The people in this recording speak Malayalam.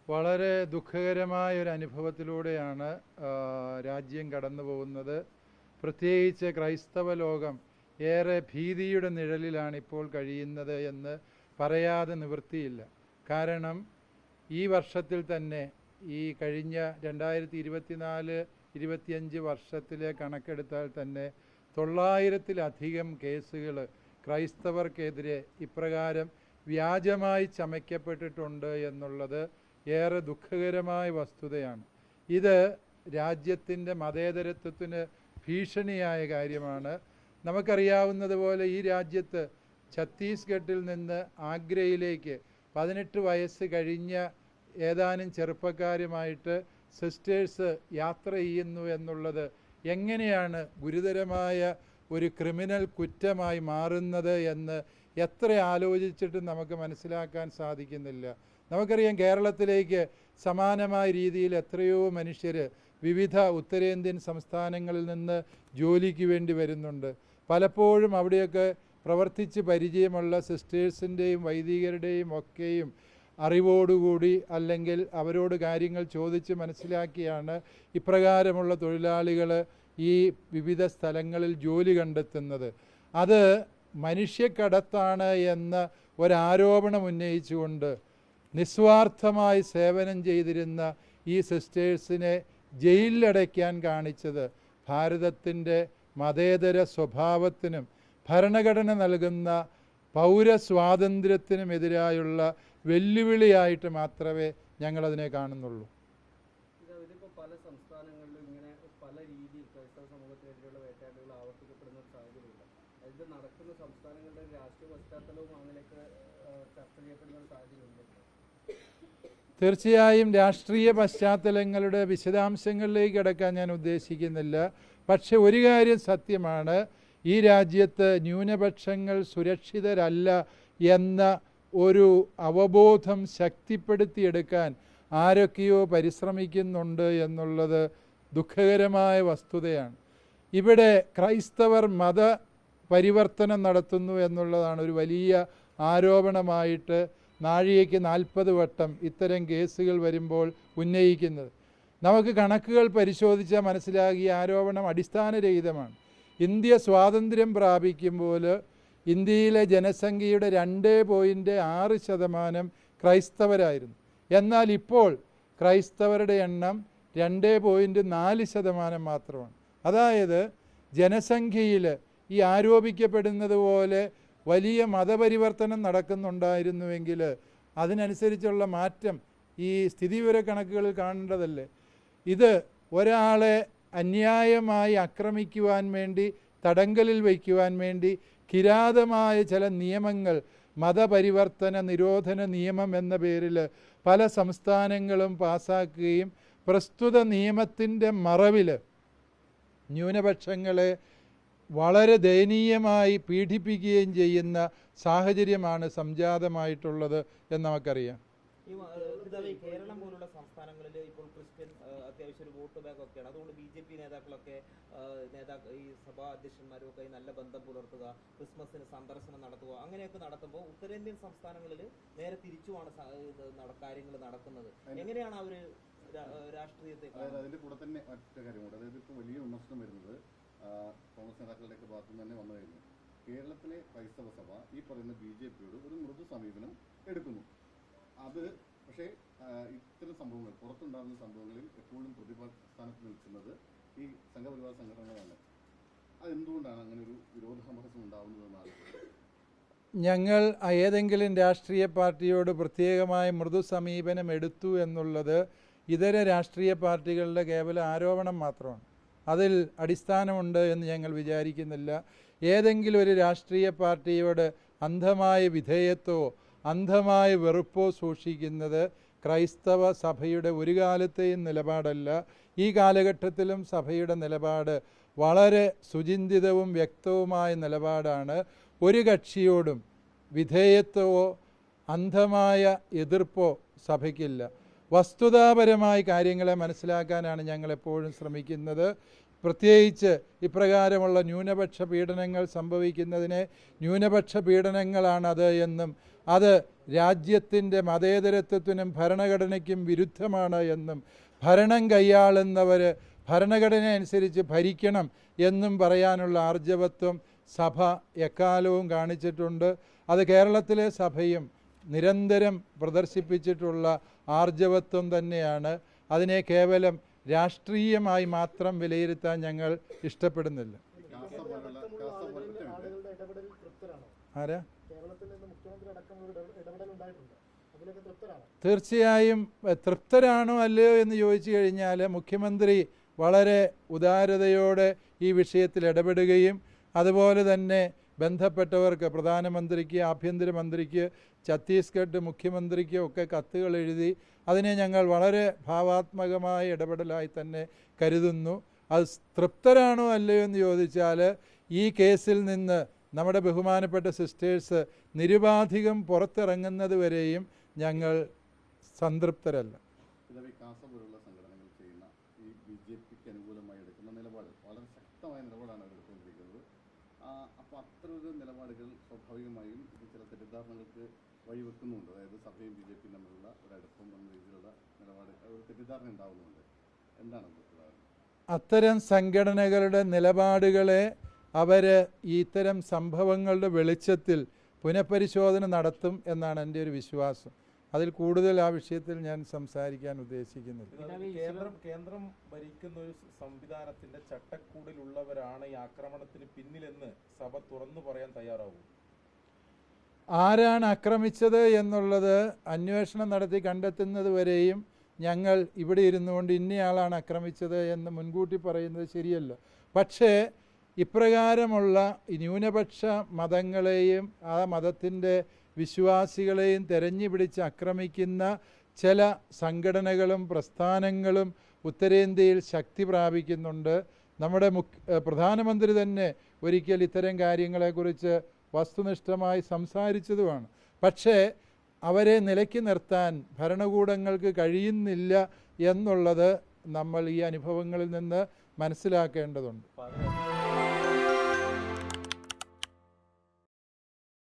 വളരെ ദുഃഖകരമായ ഒരു അനുഭവത്തിലൂടെയാണ് രാജ്യം കടന്നു പോകുന്നത്. പ്രത്യേകിച്ച് ക്രൈസ്തവ ലോകം ഏറെ ഭീതിയുടെ നിഴലിലാണ് ഇപ്പോൾ കഴിയുന്നത് എന്ന് പറയാതെ നിവൃത്തിയില്ല. കാരണം ഈ വർഷത്തിൽ തന്നെ ഈ കഴിഞ്ഞ 2024-25 വർഷത്തിലെ കണക്കെടുത്താൽ തന്നെ 900-ലധികം കേസുകൾ ക്രൈസ്തവർക്കെതിരെ ഇപ്രകാരം വ്യാജമായി ചമയ്ക്കപ്പെട്ടിട്ടുണ്ട് എന്നുള്ളത് ഏറെ ദുഃഖകരമായ വസ്തുതയാണ്. ഇത് രാജ്യത്തിൻ്റെ മതേതരത്വത്തിന് ഭീഷണിയായ കാര്യമാണ്. നമുക്കറിയാവുന്നതുപോലെ ഈ രാജ്യത്ത് ഛത്തീസ്ഗഡിൽ നിന്ന് ആഗ്രയിലേക്ക് 18 വയസ്സ് കഴിഞ്ഞ ഏതാനും ചെറുപ്പക്കാരുമായിട്ട് സിസ്റ്റേഴ്സ് യാത്ര ചെയ്യുന്നു എന്നുള്ളത് എങ്ങനെയാണ് ഗുരുതരമായ ഒരു ക്രിമിനൽ കുറ്റമായി മാറുന്നത് എന്ന് എത്ര ആലോചിച്ചിട്ടും നമുക്ക് മനസ്സിലാക്കാൻ സാധിക്കുന്നില്ല. നമുക്കറിയാം, കേരളത്തിലേക്ക് സമാനമായ രീതിയിൽ എത്രയോ മനുഷ്യർ വിവിധ ഉത്തരേന്ത്യൻ സംസ്ഥാനങ്ങളിൽ നിന്ന് ജോലിക്ക് വേണ്ടി വരുന്നുണ്ട്. പലപ്പോഴും അവിടെയൊക്കെ പ്രവർത്തിച്ച് പരിചയമുള്ള സിസ്റ്റേഴ്സിൻ്റെയും വൈദികരുടെയും ഒക്കെയും അറിവോടുകൂടി അല്ലെങ്കിൽ അവരോട് കാര്യങ്ങൾ ചോദിച്ച് മനസ്സിലാക്കിയാണ് ഇപ്രകാരമുള്ള തൊഴിലാളികൾ ഈ വിവിധ സ്ഥലങ്ങളിൽ ജോലി കണ്ടെത്തുന്നത്. അത് മനുഷ്യക്കടത്താണ് എന്ന ഒരാരോപണം ഉന്നയിച്ചുകൊണ്ട് നിസ്വാർത്ഥമായി സേവനം ചെയ്തിരുന്ന ഈ സിസ്റ്റേഴ്സിനെ ജയിലിലടയ്ക്കാൻ കാണിച്ചത് ഭാരതത്തിൻ്റെ മതേതര സ്വഭാവത്തിനും ഭരണഘടന നൽകുന്ന പൗരസ്വാതന്ത്ര്യത്തിനുമെതിരായുള്ള വെല്ലുവിളിയായിട്ട് മാത്രമേ ഞങ്ങളതിനെ കാണുന്നുള്ളൂ. പല സംസ്ഥാനങ്ങളിലും ഇങ്ങനെ പല രീതിയിൽ ക്രൈസ്തവ സമൂഹത്തിനെതിരെയുള്ള വേട്ടയാടുകൾ ആവർത്തിക്കപ്പെടുന്ന ഒരു സാഹചര്യമുണ്ട്. ഇത് നടക്കുന്ന സംസ്ഥാനങ്ങളുടെ രാഷ്ട്രീയ പശ്ചാത്തലവും അങ്ങനെയൊക്കെ ചർച്ച ചെയ്യപ്പെടുന്ന ഒരു സാഹചര്യമുണ്ട്. തീർച്ചയായും രാഷ്ട്രീയ പശ്ചാത്തലങ്ങളുടെ വിശദാംശങ്ങളിലേക്ക് കിടക്കാൻ ഞാൻ ഉദ്ദേശിക്കുന്നില്ല. പക്ഷെ ഒരു കാര്യം സത്യമാണ്, ഈ രാജ്യത്ത് ന്യൂനപക്ഷങ്ങൾ സുരക്ഷിതരല്ല എന്ന ഒരു അവബോധം ശക്തിപ്പെടുത്തിയെടുക്കാൻ ആരൊക്കെയോ പരിശ്രമിക്കുന്നുണ്ട് എന്നുള്ളത് ദുഃഖകരമായ വസ്തുതയാണ്. ഇവിടെ ക്രൈസ്തവർ മത പരിവർത്തനം നടത്തുന്നു എന്നുള്ളതാണ് ഒരു വലിയ ആരോപണമായിട്ട് നാഴികയ്ക്ക് 40 വട്ടം ഇത്തരം കേസുകൾ വരുമ്പോൾ ഉന്നയിക്കുന്നത്. നമുക്ക് കണക്കുകൾ പരിശോധിച്ചാൽ മനസ്സിലാകിയ ആരോപണം അടിസ്ഥാനരഹിതമാണ്. ഇന്ത്യ സ്വാതന്ത്ര്യം പ്രാപിക്കുമ്പോൾ ഇന്ത്യയിലെ ജനസംഖ്യയുടെ 2.6% ക്രൈസ്തവരായിരുന്നു. എന്നാൽ ഇപ്പോൾ ക്രൈസ്തവരുടെ എണ്ണം 2.4% മാത്രമാണ്. അതായത് ജനസംഖ്യയിൽ ഈ ആരോപിക്കപ്പെടുന്നത് പോലെ വലിയ മതപരിവർത്തനം നടക്കുന്നുണ്ടായിരുന്നുവെങ്കിൽ അതിനനുസരിച്ചുള്ള മാറ്റം ഈ സ്ഥിതിവിവര കണക്കുകളിൽ കാണേണ്ടതല്ലേ. ഇത് ഒരാളെ അന്യായമായി ആക്രമിക്കുവാൻ വേണ്ടി, തടങ്കലിൽ വയ്ക്കുവാൻ വേണ്ടി കിരാതമായ ചില നിയമങ്ങൾ, മതപരിവർത്തന നിരോധന നിയമം എന്ന പേരിൽ പല സംസ്ഥാനങ്ങളും പാസാക്കുകയും പ്രസ്തുത നിയമത്തിൻ്റെ മറവിൽ ന്യൂനപക്ഷങ്ങളെ വളരെ ദയനീയമായി പീഡിപ്പിക്കുകയും ചെയ്യുന്ന സാഹചര്യമാണ് സംജാതമായിട്ടുള്ളത് എന്ന് നമുക്കറിയാം. കേരളം പോലുള്ള സംസ്ഥാനങ്ങളിൽ ഇപ്പോൾ ക്രിസ്ത്യൻ അത്യാവശ്യം ഒരു വോട്ട് ബാങ്ക് ഒക്കെയാണ്. അതുകൊണ്ട് BJP നേതാക്കളൊക്കെ ഈ സഭാ അധ്യക്ഷന്മാരുമൊക്കെ നല്ല ബന്ധം പുലർത്തുക, ക്രിസ്മസിന് സന്ദർശനം നടത്തുക, അങ്ങനെയൊക്കെ നടത്തുമ്പോൾ ഉത്തരേന്ത്യൻ സംസ്ഥാനങ്ങളിൽ നേരെ തിരിച്ചുമാണ് കാര്യങ്ങൾ നടക്കുന്നത്. എങ്ങനെയാണ് അവർ രാഷ്ട്രീയത്തെ? അതിൻ്റെ കൂടെ തന്നെ മറ്റൊരു കാര്യം കൂടെ, അതായത് ഇപ്പോൾ വലിയ വിമർശനം വരുന്നത് കോൺഗ്രസ് നേതാക്കളുടെയൊക്കെ ഭാഗത്തു തന്നെ വന്നു കഴിഞ്ഞു. കേരളത്തിലെ ക്രൈസ്തവ സഭ ഈ പറയുന്ന BJPയോട് ഒരു മൃദു സമീപനം എടുക്കുന്നു. അത് പക്ഷേ ഇത്തരം സംഭവങ്ങൾ, പുറത്തുണ്ടാകുന്ന സംഭവങ്ങളിൽ എപ്പോഴും പ്രതിസ്ഥാനത്ത് നിൽക്കുന്നത് ഈ സംഘപരിവാർ സംഘടനകളാണ്. അതെന്തുകൊണ്ടാണ് അങ്ങനെ ഒരു വിരോധാഭാസം ഉണ്ടാകുന്നതെന്നാണ്? ഞങ്ങൾ ഏതെങ്കിലും രാഷ്ട്രീയ പാർട്ടിയോട് പ്രത്യേകമായ മൃദു സമീപനം എടുത്തു എന്നുള്ളത് ഇതര രാഷ്ട്രീയ പാർട്ടികളുടെ കേവല ആരോപണം മാത്രമാണ്. അതിൽ അടിസ്ഥാനമുണ്ട് എന്ന് ഞങ്ങൾ വിചാരിക്കുന്നില്ല. ഏതെങ്കിലും ഒരു രാഷ്ട്രീയ പാർട്ടിയോട് അന്ധമായ വിധേയത്വമോ അന്ധമായ വെറുപ്പോ സൂക്ഷിക്കുന്നത് ക്രൈസ്തവ സഭയുടെ ഒരു കാലത്തെയും നിലപാടല്ല. ഈ കാലഘട്ടത്തിലും സഭയുടെ നിലപാട് വളരെ സുചിന്തിതവും വ്യക്തവുമായ നിലപാടാണ്. ഒരു കക്ഷിയോടും വിധേയത്വമോ അന്ധമായ എതിർപ്പോ സഭയ്ക്കില്ല. വസ്തുതാപരമായ കാര്യങ്ങളെ മനസ്സിലാക്കാനാണ് ഞങ്ങളെപ്പോഴും ശ്രമിക്കുന്നത്. പ്രത്യേകിച്ച് ഇപ്രകാരമുള്ള ന്യൂനപക്ഷ പീഡനങ്ങൾ സംഭവിക്കുന്നതിനെ ന്യൂനപക്ഷ പീഡനങ്ങളാണത് എന്നും അത് രാജ്യത്തിൻ്റെ മതേതരത്വത്തിനും ഭരണഘടനയ്ക്കും വിരുദ്ധമാണ് എന്നും ഭരണം കൈയാളുന്നവർ ഭരണഘടന അനുസരിച്ച് ഭരിക്കണം എന്നും പറയാനുള്ള ആർജവത്വം സഭ എക്കാലവും കാണിച്ചിട്ടുണ്ട്. അത് കേരളത്തിലെ സഭയും നിരന്തരം പ്രദർശിപ്പിച്ചിട്ടുള്ള ആർജവത്വം തന്നെയാണ്. അതിനെ കേവലം രാഷ്ട്രീയമായി മാത്രം വിലയിരുത്താൻ ഞങ്ങൾ ഇഷ്ടപ്പെടുന്നില്ല. ആരാ? തീർച്ചയായും തൃപ്തരാണോ അല്ലയോ എന്ന് ചോദിച്ചു കഴിഞ്ഞാൽ മുഖ്യമന്ത്രി വളരെ ഉദാരതയോടെ ഈ വിഷയത്തിൽ ഇടപെടുകയും അതുപോലെ തന്നെ ബന്ധപ്പെട്ടവർക്ക് പ്രധാനമന്ത്രിക്ക്, ആഭ്യന്തരമന്ത്രിക്ക്, ഛത്തീസ്ഗഡ് മുഖ്യമന്ത്രിക്ക് ഒക്കെ കത്തുകൾ എഴുതി അതിനെ ഞങ്ങൾ വളരെ ഭാവാത്മകമായ ഇടപെടലായി തന്നെ കരുതുന്നു. അത് തൃപ്തരാണോ അല്ലയോ എന്ന് ചോദിച്ചാൽ ഈ കേസിൽ നിന്ന് നമ്മുടെ ബഹുമാനപ്പെട്ട സിസ്റ്റേഴ്സ് നിരുപാധികം പുറത്തിറങ്ങുന്നത് വരെയും ഞങ്ങൾ സംതൃപ്തരല്ല. പോലുള്ള സംഘടനകൾ ചെയ്യുന്ന ഈ BJPക്ക് അനുകൂലമായി എടുക്കുന്ന നിലപാട് വളരെ ശക്തമായ നിലപാടാണ് അവർ എടുത്തുകൊണ്ടിരിക്കുന്നത്. അപ്പോൾ അത്തരൊരു നിലപാടുകൾ സ്വാഭാവികമായും ചില തെറ്റിദ്ധാരണകൾക്ക് വഴിവെക്കുന്നുണ്ട്. അതായത് സഭയും BJPയും തമ്മിലുള്ള ഒരു അടുപ്പം എന്ന രീതിയിലുള്ള നിലപാട് ഒരു തെറ്റിദ്ധാരണ ഉണ്ടാകുന്നുണ്ട്. എന്താണ് അത്തരം സംഘടനകളുടെ നിലപാടുകളെ അവർ ഇത്തരം സംഭവങ്ങളുടെ വെളിച്ചത്തിൽ പുനഃപരിശോധന നടത്തും എന്നാണ് എൻ്റെ ഒരു വിശ്വാസം. അതിൽ കൂടുതൽ ആ വിഷയത്തിൽ ഞാൻ സംസാരിക്കാൻ ഉദ്ദേശിക്കുന്നില്ല. കേന്ദ്രം ഭരിക്കുന്ന ഒരു സംവിധാനത്തിന്റെ ചട്ടക്കൂടിലുള്ളവരാണ് ഈ ആക്രമണത്തിന് പിന്നിലെന്ന് സഭ തുറന്നു പറയാൻ തയ്യാറാവും. ആരാണ് ആക്രമിച്ചത് എന്നുള്ളത് അന്വേഷണം നടത്തി കണ്ടെത്തുന്നത് വരെയും ഞങ്ങൾ ഇവിടെ ഇരുന്നുകൊണ്ട് ഇന്നയാളാണ് ആക്രമിച്ചത് എന്ന് മുൻകൂട്ടി പറയുന്നത് ശരിയല്ല. പക്ഷേ ഇപ്രകാരമുള്ള ന്യൂനപക്ഷ മതങ്ങളെയും ആ മതത്തിൻ്റെ വിശ്വാസികളെയും തെരഞ്ഞു പിടിച്ച് ആക്രമിക്കുന്ന ചില സംഘടനകളും പ്രസ്ഥാനങ്ങളും ഉത്തരേന്ത്യയിൽ ശക്തി പ്രാപിക്കുന്നുണ്ട്. നമ്മുടെ പ്രധാനമന്ത്രി തന്നെ ഒരിക്കൽ ഇത്തരം കാര്യങ്ങളെക്കുറിച്ച് വസ്തുനിഷ്ഠമായി സംസാരിച്ചതുമാണ്. പക്ഷേ അവരെ നിലയ്ക്ക് നിർത്താൻ ഭരണകൂടങ്ങൾക്ക് കഴിയുന്നില്ല എന്നുള്ളത് നമ്മൾ ഈ അനുഭവങ്ങളിൽ നിന്ന് മനസ്സിലാക്കേണ്ടതുണ്ട്.